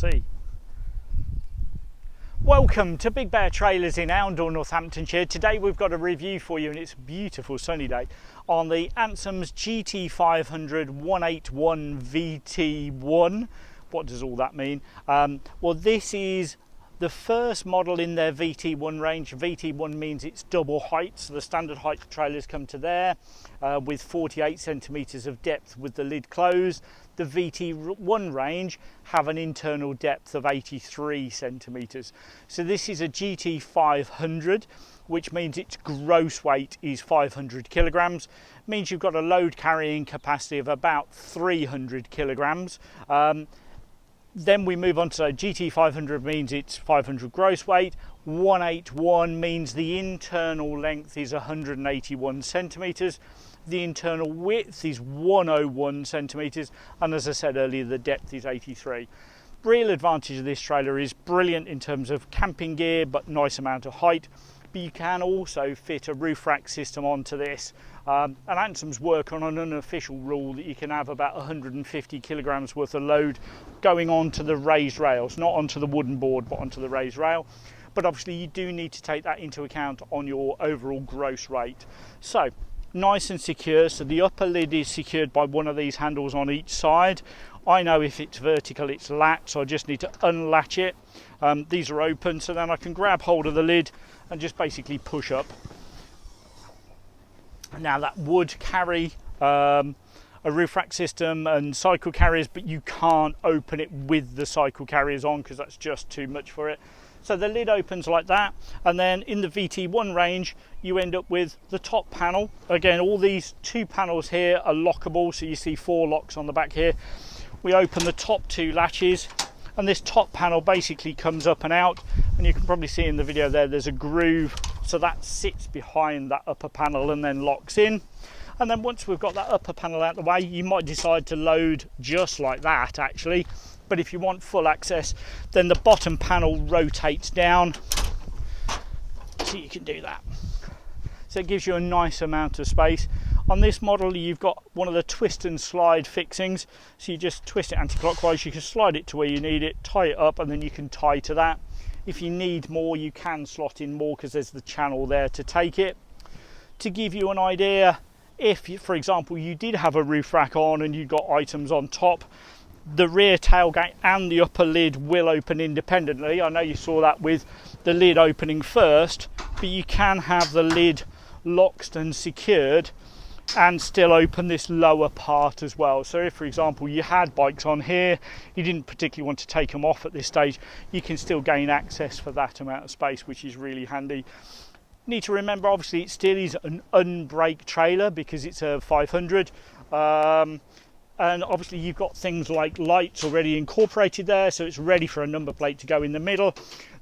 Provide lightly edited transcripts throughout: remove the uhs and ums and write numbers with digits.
See. Welcome to Big Bear Trailers in Oundle, Northamptonshire. Today we've got a review for you, and it's a beautiful sunny day, on the Anssems GT500 181 VT1. What does all that mean? Well, this is the first model in their VT1 range. VT1 means it's double height, so the standard height trailers come to there with 48 centimetres of depth with the lid closed. The VT1 range have an internal depth of 83 centimetres. So this is a GT500, which means its gross weight is 500 kilograms. Means you've got a load carrying capacity of about 300 kilograms. Then we move on to GT500 means it's 500 gross weight. 181 means the internal length is 181 centimetres. The internal width is 101 centimetres, and as I said earlier, the depth is 83. Real advantage of this trailer is brilliant in terms of camping gear, but nice amount of height. But you can also fit a roof rack system onto this. And Anssems work on an unofficial rule that you can have about 150 kilograms worth of load going onto the raised rails, not onto the wooden board, but onto the raised rail. But obviously you do need to take that into account on your overall gross rate. So, nice and secure. So the upper lid is secured by one of these handles on each side. I know if it's vertical it's latched, so I just need to unlatch it. These are open, so then I can grab hold of the lid and just basically push up. Now that would carry a roof rack system and cycle carriers, but you can't open it with the cycle carriers on because that's just too much for it. So the lid opens like that, and then in the VT1 range you end up with the top panel. Again, all these two panels here are lockable, so you see 4 locks on the back here. We open the top 2 latches, and this top panel basically comes up and out, and you can probably see in the video there's a groove, so that sits behind that upper panel and then locks in. And then once we've got that upper panel out of the way, you might decide to load just like that actually. But if you want full access, then the bottom panel rotates down, so you can do that. So it gives you a nice amount of space. On this model, you've got one of the twist and slide fixings, so you just twist it anti-clockwise, you can slide it to where you need it, tie it up, and then you can tie to that. If you need more, you can slot in more because there's the channel there to take it. To give you an idea, if, for example, you did have a roof rack on and you've got items on top, the rear tailgate and the upper lid will open independently. I know you saw that with the lid opening first, but you can have the lid locked and secured and still open this lower part as well. So if, for example, you had bikes on here, you didn't particularly want to take them off at this stage, you can still gain access for that amount of space, which is really handy. Need to remember, obviously, it still is an unbrake trailer because it's a 500. And obviously you've got things like lights already incorporated there, so it's ready for a number plate to go in the middle.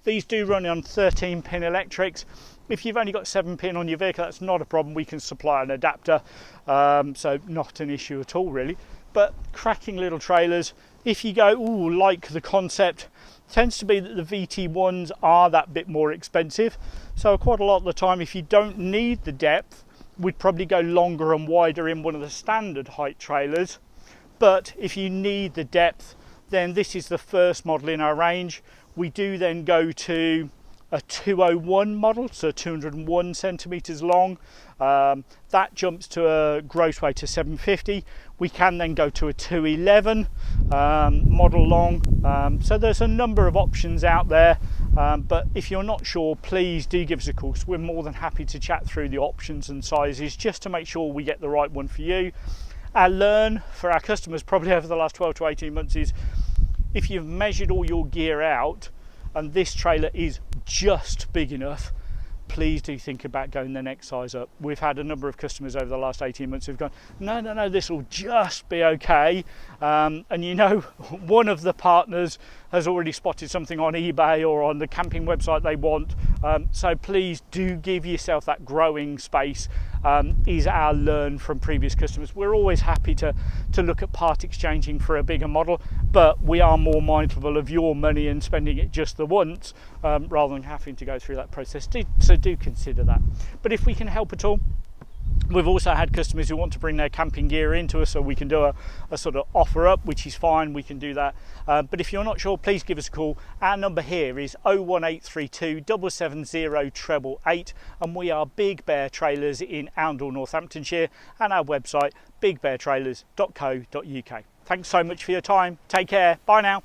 These do run on 13-pin electrics. If you've only got 7-pin on your vehicle, that's not a problem. We can supply an adapter, so not an issue at all really. But cracking little trailers. If you go, ooh, like the concept, tends to be that the VT1s are that bit more expensive. So quite a lot of the time, if you don't need the depth, we'd probably go longer and wider in one of the standard height trailers. But if you need the depth, then this is the first model in our range. We do then go to a 201 model, so 201 centimetres long. That jumps to a gross weight of 750. We can then go to a 211 model long. So there's a number of options out there. But if you're not sure, please do give us a call. So we're more than happy to chat through the options and sizes just to make sure we get the right one for you. Our learn for our customers probably over the last 12 to 18 months is if you've measured all your gear out and this trailer is just big enough, please do think about going the next size up. We've had a number of customers over the last 18 months who've gone, no, this will just be okay. And you know, one of the partners has already spotted something on eBay or on the camping website they want. So please do give yourself that growing space, is our learn from previous customers. We're always happy to look at part exchanging for a bigger model, but we are more mindful of your money and spending it just the once, rather than having to go through that process. So do consider that. But if we can help at all, We've also had customers who want to bring their camping gear into us, so we can do a sort of offer up, which is fine, we can do that. But if you're not sure, please give us a call. Our number here is 01832 770 888, and we are Big Bear Trailers in Oundle, Northamptonshire, and our website bigbeartrailers.co.uk. Thanks so much for your time. Take care. Bye now.